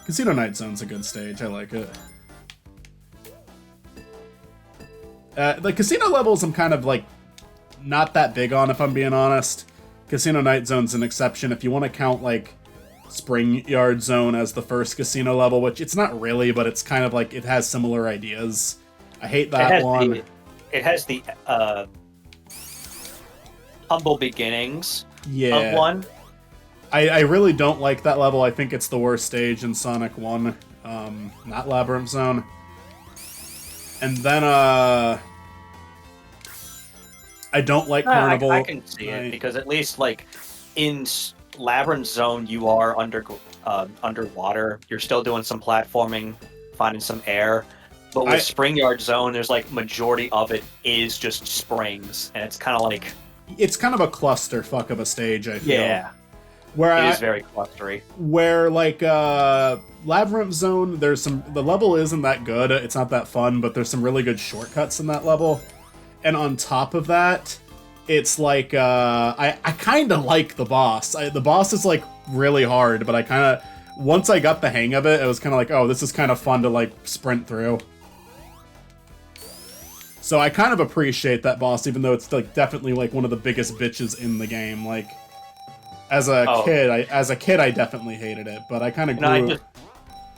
Casino Night Zone's a good stage. I like it. The casino levels I'm kind of like not that big on, if I'm being honest. Casino Night Zone's an exception. If you want to count like Spring Yard Zone as the first casino level, which it's not really, but it's kind of like it has similar ideas. I hate It that has one. the humble beginnings Yeah. of one. I really don't like that level. I think it's the worst stage in Sonic 1, not Labyrinth Zone. And then, I don't like Carnival. I can see it, because at least, like, in Labyrinth Zone, you are underwater. You're still doing some platforming, finding some air. But with Spring Yard Zone, there's, like, majority of it is just springs. And it's kind of like... It's kind of a clusterfuck of a stage, I feel. Yeah. Where it is very clustery. Where, like, Labyrinth Zone, the level isn't that good, it's not that fun, but there's some really good shortcuts in that level. And on top of that, it's like, I kind of like the boss. The boss is, like, really hard, but I kind of, once I got the hang of it, it was kind of like, oh, this is kind of fun to, like, sprint through. So I kind of appreciate that boss, even though it's, like, definitely, like, one of the biggest bitches in the game, like... As a kid, I definitely hated it, but I kind of grew.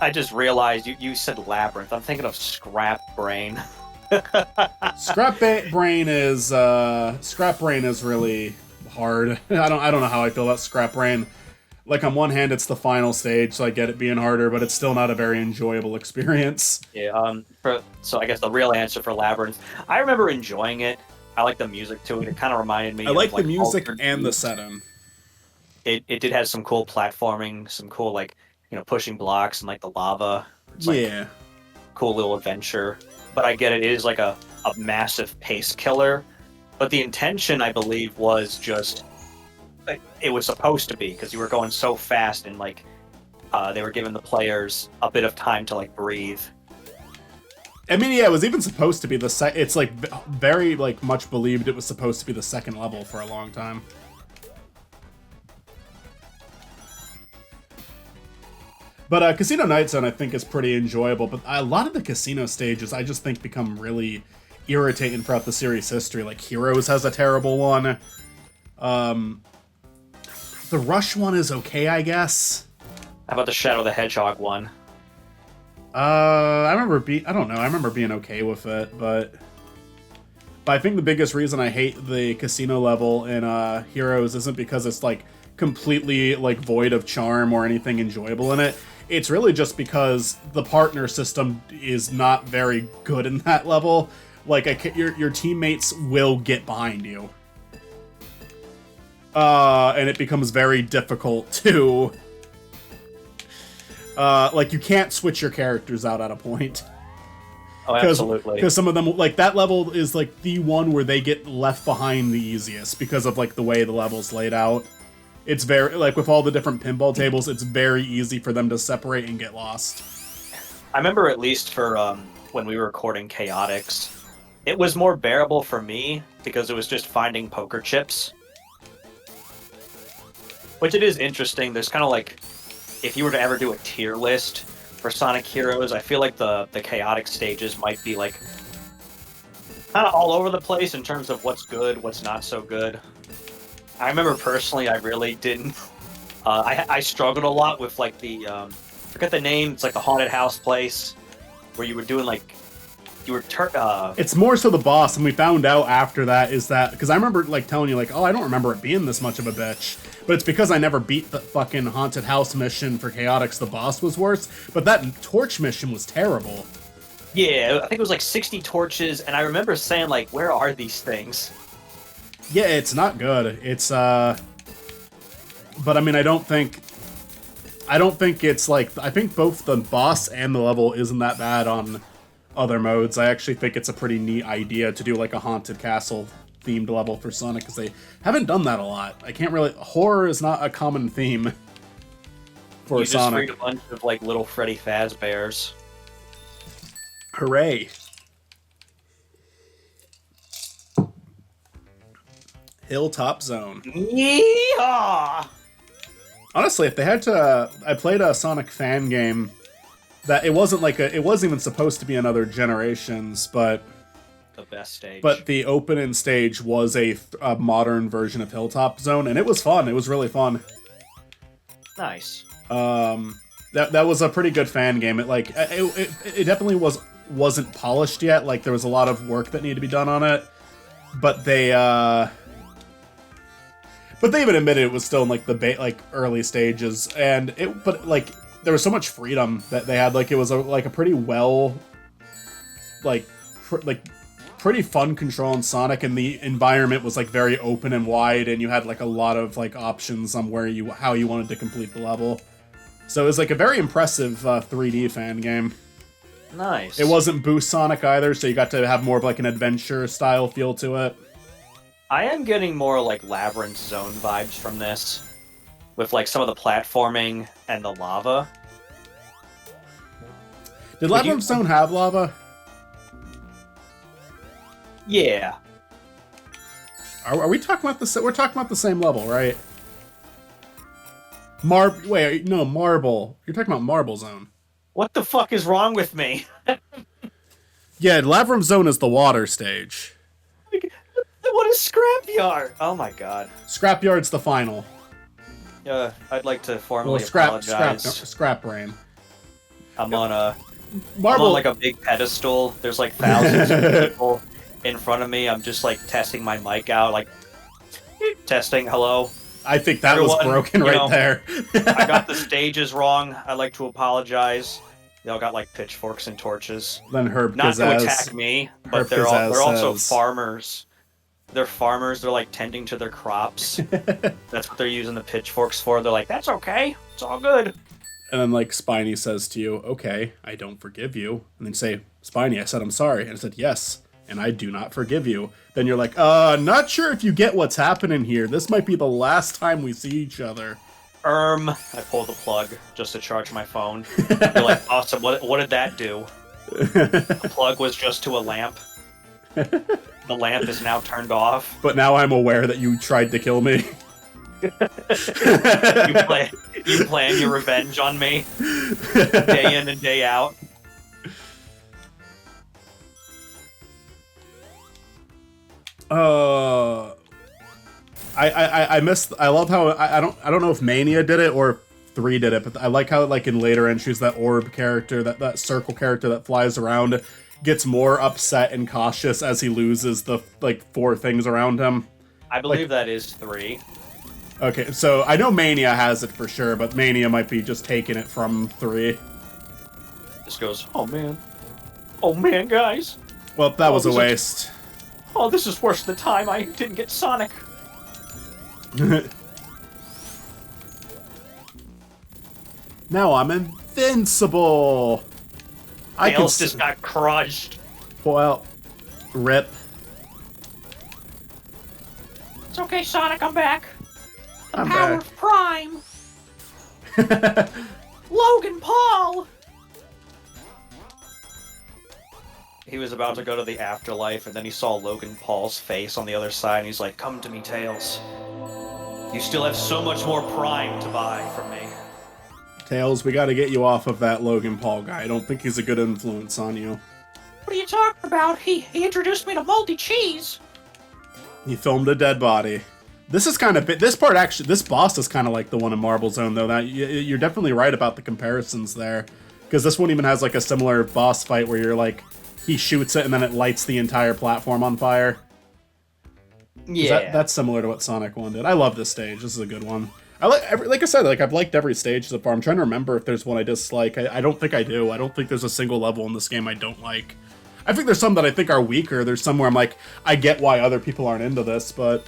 I just realized you said Labyrinth. I'm thinking of Scrap Brain. Scrap Brain is really hard. I don't know how I feel about Scrap Brain. Like, on one hand, it's the final stage, so I get it being harder, but it's still not a very enjoyable experience. Yeah. So I guess the real answer for Labyrinth, I remember enjoying it. I like the music to it. It kind of reminded me. I like the music and the setting. It did have some cool platforming, some cool, like, pushing blocks and, like, the lava. It's like cool little adventure. But I get it. It is like a massive pace killer. But the intention, I believe, was just... It was supposed to be, because you were going so fast, and, like, they were giving the players a bit of time to, like, breathe. I mean, yeah, it was even supposed to be it's, like, very, like, much believed it was supposed to be the second level for a long time. But Casino Night Zone, I think, is pretty enjoyable. But a lot of the casino stages, I just think, become really irritating throughout the series' history. Like, Heroes has a terrible one. The Rush one is okay, I guess. How about the Shadow the Hedgehog one? I remember being okay with it, but I think the biggest reason I hate the casino level in Heroes isn't because it's, like, completely, like, void of charm or anything enjoyable in it. It's really just because the partner system is not very good in that level. Like, your teammates will get behind you. And it becomes very difficult to... like, you can't switch your characters out at a point. Oh, absolutely. Because some of them, like, that level is, like, the one where they get left behind the easiest because of, like, the way the level's laid out. It's very, like, with all the different pinball tables, it's very easy for them to separate and get lost. I remember, at least for when we were recording Chaotix, it was more bearable for me because it was just finding poker chips. Which, it is interesting. There's kind of like, if you were to ever do a tier list for Sonic Heroes, I feel like the Chaotix stages might be, like, kind of all over the place in terms of what's good, what's not so good. I remember personally, I really didn't. I struggled a lot with, like, the forget the name. It's like the haunted house place where you were doing, like, It's more so the boss, and we found out after that is that because I remember, like, telling you, like, oh, I don't remember it being this much of a bitch, but it's because I never beat the fucking haunted house mission for Chaotix. The boss was worse, but that torch mission was terrible. Yeah, I think it was like 60 torches, and I remember saying, like, where are these things? Yeah, it's not good. It's, but I mean, I don't think it's, like, I think both the boss and the level isn't that bad on other modes. I actually think it's a pretty neat idea to do, like, a haunted castle themed level for Sonic, because they haven't done that a lot. Horror is not a common theme for Sonic. You just freed a bunch of, like, little Freddy Fazbears. Hooray. Hilltop Zone. Yeehaw! Honestly, if they had to, I played a Sonic fan game that it wasn't like it wasn't even supposed to be another Generations, The best stage. but the opening stage was a modern version of Hilltop Zone, and it was fun. It was really fun. Nice. That was a pretty good fan game. It definitely wasn't polished yet. Like there was a lot of work that needed to be done on it, but they even admitted it was still in like the early stages, and there was so much freedom that they had. Like it was a pretty well pretty fun control in Sonic, and the environment was like very open and wide, and you had like a lot of like options on how you wanted to complete the level. So it was like a very impressive 3D fan game. Nice. It wasn't Boost Sonic either, so you got to have more of like an adventure style feel to it. I am getting more like Labyrinth Zone vibes from this, with like some of the platforming and the lava. Did Labyrinth Zone have lava? Yeah. Are we talking about the? We're talking about the same level, right? Wait, no, Marble. You're talking about Marble Zone. What the fuck is wrong with me? Yeah, Labyrinth Zone is the water stage. What is Scrapyard? Oh my god. Scrapyard's the final. I'd like to formally apologize. Scrap Brain. I'm on Marble. I'm on like a big pedestal. There's like thousands of people in front of me. I'm just like testing my mic out, like testing. Hello. I think that was broken right there. I got the stages wrong. I'd like to apologize. They all got like pitchforks and torches. Then Herb Not Pizzazz, to attack me, but Herb they're also says, farmers. They're farmers. They're like tending to their crops. That's what they're using the pitchforks for. They're like, that's okay. It's all good. And then like Spiny says to you, "Okay, I don't forgive you." And then you say, "Spiny, I said I'm sorry." And I said, "Yes, and I do not forgive you." Then you're like, not sure if you get what's happening here. This might be the last time we see each other." I pull the plug just to charge my phone. You're like, awesome. What did that do? The plug was just to a lamp. The lamp is now turned off. But now I'm aware that you tried to kill me. You plan your revenge on me day in and day out. I missed. I love how I don't know if Mania did it or 3 did it, but I like how like in later entries that orb character, that circle character that flies around, gets more upset and cautious as he loses the like 4 things around him. I believe that is 3. Okay, so I know Mania has it for sure, but Mania might be just taking it from 3. Just goes, oh man, guys. Well, that was a waste. Oh, this is worse than the time I didn't get Sonic. Now I'm invincible. Tails just got crushed. Well, rip. It's okay, Sonic, I'm back. The I'm power back. of Prime. Logan Paul. He was about to go to the afterlife, and then he saw Logan Paul's face on the other side, and he's like, come to me, Tails. You still have so much more Prime to buy from me. Tails, we gotta get you off of that Logan Paul guy. I don't think he's a good influence on you. What are you talking about? He introduced me to moldy cheese. He filmed a dead body. This is kind of this boss is kind of like the one in Marble Zone, though. That you're definitely right about the comparisons there, because this one even has like a similar boss fight where you're like, he shoots it and then it lights the entire platform on fire. Yeah, that's similar to what Sonic 1 did. I love this stage. This is a good one. Like I said, like I've liked every stage so far. I'm trying to remember if there's one I dislike. I don't think I do. I don't think there's a single level in this game I don't like. I think there's some that I think are weaker. There's some where I'm like, I get why other people aren't into this, but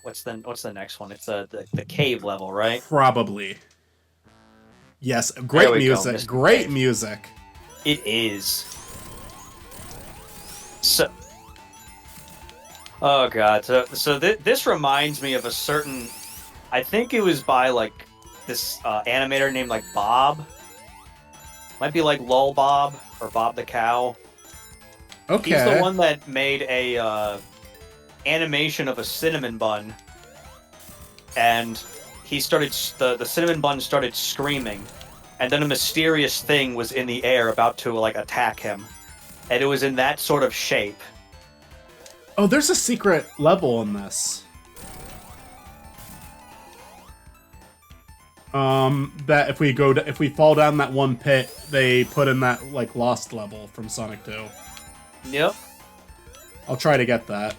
what's the next one? It's the cave level, right? Probably. Yes, great music. Great music. It is. So, oh god. So this reminds me of a certain. I think it was by like this animator named like Bob. Might be like Lol Bob or Bob the Cow. Okay. He's the one that made a animation of a cinnamon bun, and the cinnamon bun started screaming, and then a mysterious thing was in the air about to like attack him, and it was in that sort of shape. Oh, there's a secret level in this. That if we fall down that one pit, they put in that like lost level from Sonic 2. Yep. I'll try to get that.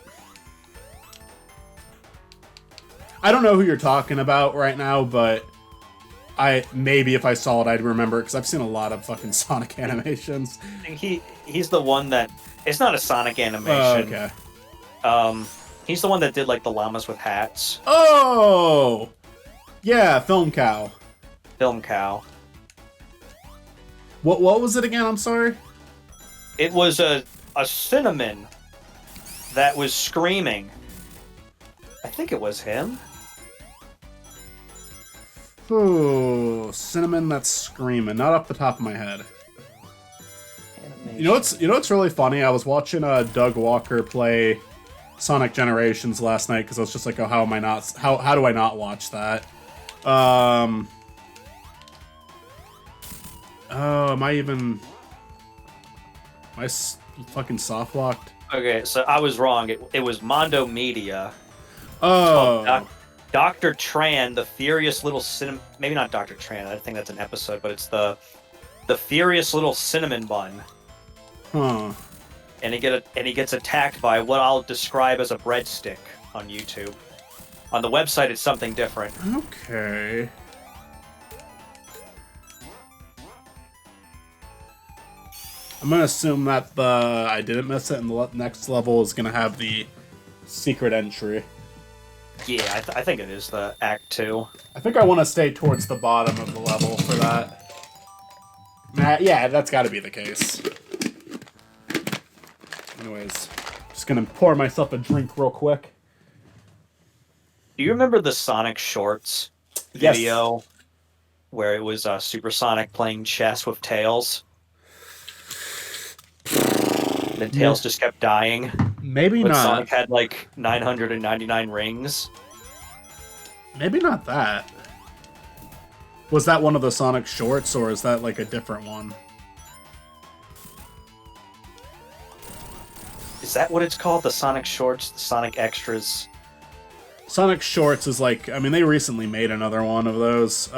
I don't know who you're talking about right now, but maybe if I saw it, I'd remember it, because I've seen a lot of fucking Sonic animations. He's the one that... It's not a Sonic animation. Okay. He's the one that did, like, the llamas with hats. Oh! Yeah, Film Cow. Film Cow. What was it again? I'm sorry? It was a cinnamon that was screaming. I think it was him. Ooh, cinnamon that's screaming. Not off the top of my head. Animation. You know what's really funny? I was watching Doug Walker play Sonic Generations last night, because I was just like, oh, how do I not watch that? Oh, am I fucking soft locked? Okay, so I was wrong. It was Mondo Media. Oh. Dr. Tran, the furious little cinnamon... Maybe not Dr. Tran, I think that's an episode, but it's the furious little cinnamon bun. Huh. And he gets attacked by what I'll describe as a breadstick on YouTube. On the website, it's something different. Okay. I'm gonna assume that I didn't miss it, and the next level is gonna have the secret entry. Yeah, I think it is the Act 2. I think I want to stay towards the bottom of the level for that. Yeah, that's got to be the case. Anyways, just gonna pour myself a drink real quick. Do you remember the Sonic Shorts video? Yes. Where it was Super Sonic playing chess with Tails? Then Tails just kept dying. Maybe but not. Sonic had like 999 rings. Maybe not that. Was that one of the Sonic Shorts, or is that like a different one? Is that what it's called? The Sonic Shorts? The Sonic Extras? Sonic Shorts is like... I mean, they recently made another one of those.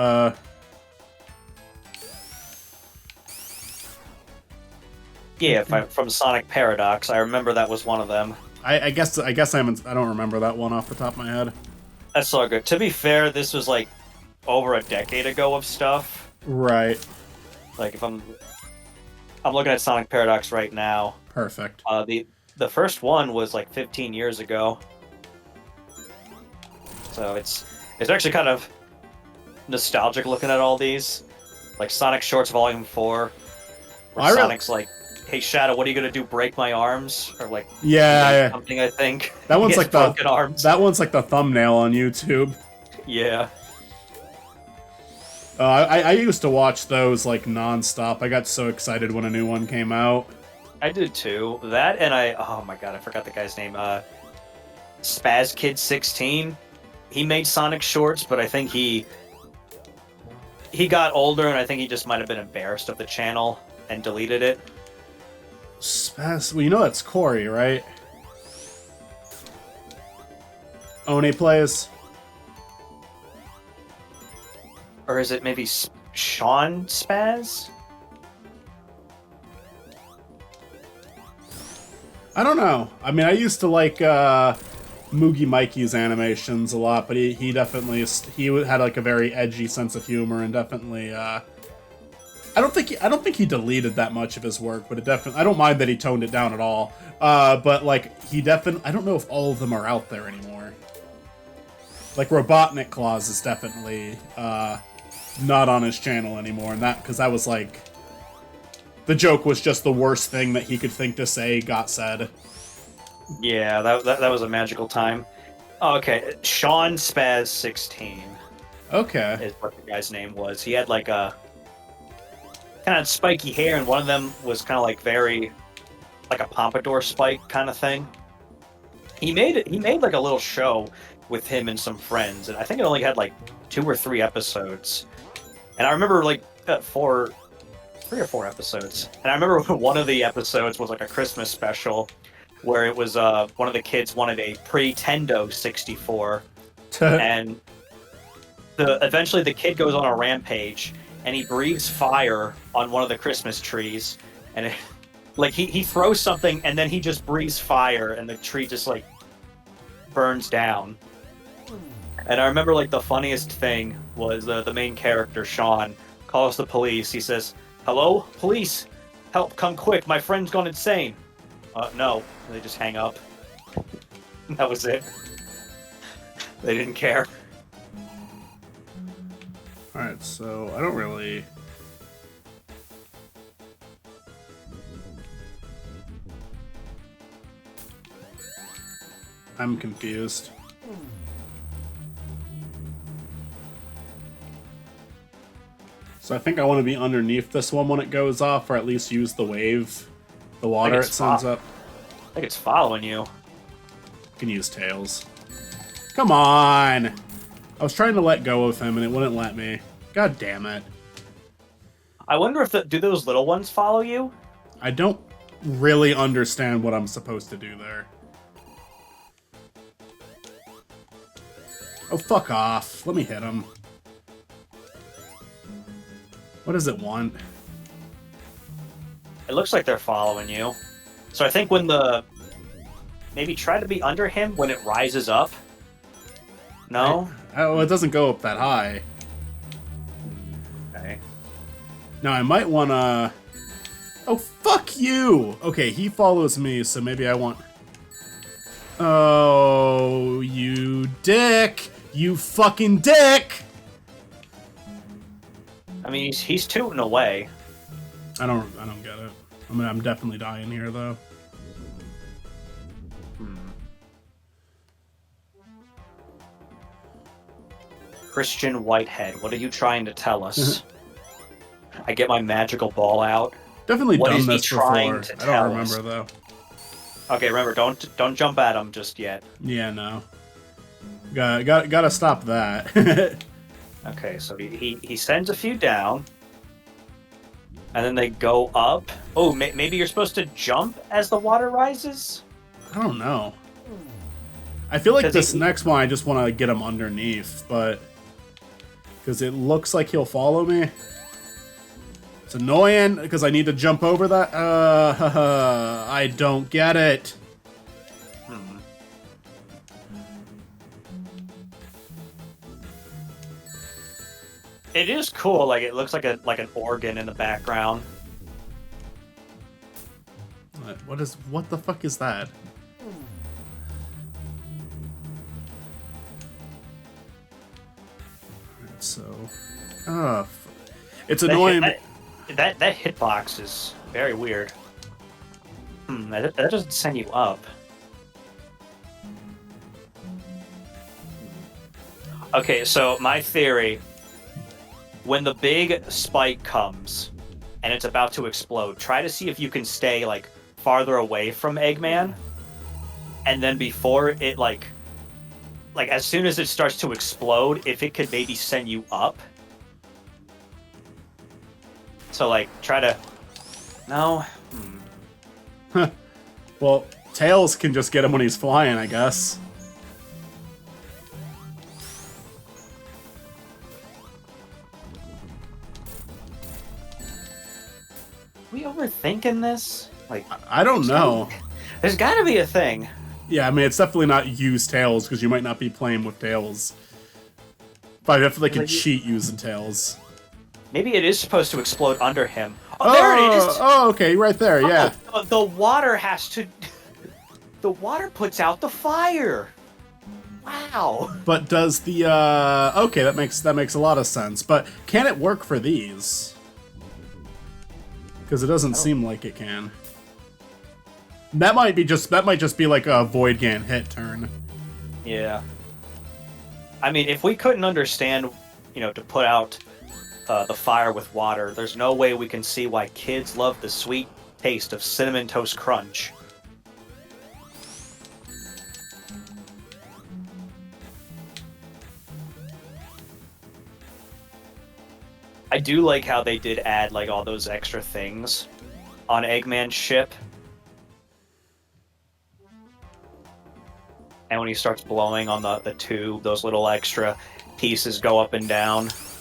Yeah, from Sonic Paradox. I remember that was one of them. I guess I don't remember that one off the top of my head. That's all good. To be fair, this was like over a decade ago of stuff. Right. Like if I'm looking at Sonic Paradox right now. Perfect. The first one was like 15 years ago. So it's actually kind of nostalgic looking at all these. Like Sonic Shorts Volume 4. Where Sonic's like, hey Shadow, what are you gonna do? Break my arms? Or like something, I think. That one's like broken arms. That one's like the thumbnail on YouTube. Yeah. I used to watch those like non-stop. I got so excited when a new one came out. I did too. That and oh my god, I forgot the guy's name. Spaz Kid 16. He made Sonic Shorts, but I think he got older, and I think he just might have been embarrassed of the channel and deleted it. Spaz, well, you know that's Corey, right? Oni plays. Or is it maybe Sean Spaz? I don't know. I mean, I used to like Moogie Mikey's animations a lot, but he definitely had like a very edgy sense of humor, and definitely I don't think he deleted that much of his work, but I don't mind that he toned it down at all. But like I don't know if all of them are out there anymore. Like Robotnik Claus is definitely not on his channel anymore, and because that was like the joke was just the worst thing that he could think to say got said. Yeah, that was a magical time. Oh, okay, Sean Spaz 16. Okay, is what the guy's name was. He had like a kind of spiky hair, and one of them was kind of like very like a pompadour spike kind of thing. He made like a little show with him and some friends, and I think it only had like 2 or 3 episodes, and I remember like 3 or 4 episodes, and I remember one of the episodes was like a Christmas special, where it was one of the kids wanted a Pretendo 64, and eventually the kid goes on a rampage, and he breathes fire on one of the Christmas trees, and like he throws something, and then he just breathes fire, and the tree just like burns down. And I remember like the funniest thing was the main character Sean calls the police. He says, "Hello, police, help! Come quick! My friend's gone insane." No. And they just hang up. That was it. They didn't care. Alright, so I don't really... I'm confused. So I think I want to be underneath this one when it goes off, or at least use the wave. The water it sends up. I think it's following you. I can use Tails. Come on! I was trying to let go of him and it wouldn't let me. God damn it. I wonder if do those little ones follow you? I don't really understand what I'm supposed to do there. Oh, fuck off. Let me hit him. What does it want? It looks like they're following you. So I think when maybe try to be under him when it rises up. No? Oh, it doesn't go up that high. Okay. Now, I might want to... Oh, fuck you! Okay, he follows me, so maybe I want... Oh, you dick! You fucking dick! I mean, he's tooting away. I don't get it. I mean, I'm definitely dying here, though. Christian Whitehead, what are you trying to tell us? I get my magical ball out. Definitely What done is he this trying before. to I tell don't us? remember, though. Okay, remember, don't jump at him just yet. Yeah, no. Gotta stop that. Okay, so he sends a few down, and then they go up. Oh, maybe you're supposed to jump as the water rises? I don't know. I feel like this he- next one I just want to get him underneath, but... Because it looks like he'll follow me. It's annoying, because I need to jump over that. I don't get it. It is cool. Like it looks like an organ in the background. What the fuck is that? Alright, so... it's annoying. That hitbox is very weird. That doesn't send you up. Okay, so my theory, when the big spike comes and it's about to explode, try to see if you can stay like farther away from Eggman, and then before it like as soon as it starts to explode, if it could maybe send you up. So like try to no. Well, Tails can just get him when he's flying, I guess. We overthinking this? Like I don't know. There's got to be a thing. Yeah, I mean, it's definitely not use Tails, because you might not be playing with Tails. But I definitely can cheat using Tails. Maybe it is supposed to explode under him. Oh, there it is! Oh, okay, right there, yeah. Oh, the water has to... The water puts out the fire! Wow! But does the, okay, that makes a lot of sense. But can it work for these? Because it doesn't seem like it can. That might just be like a Void Gan hit turn. Yeah. I mean, if we couldn't understand, to put out the fire with water, there's no way we can see why kids love the sweet taste of Cinnamon Toast Crunch. I do like how they did add like all those extra things on Eggman's ship. And when he starts blowing on the tube, those little extra pieces go up and down.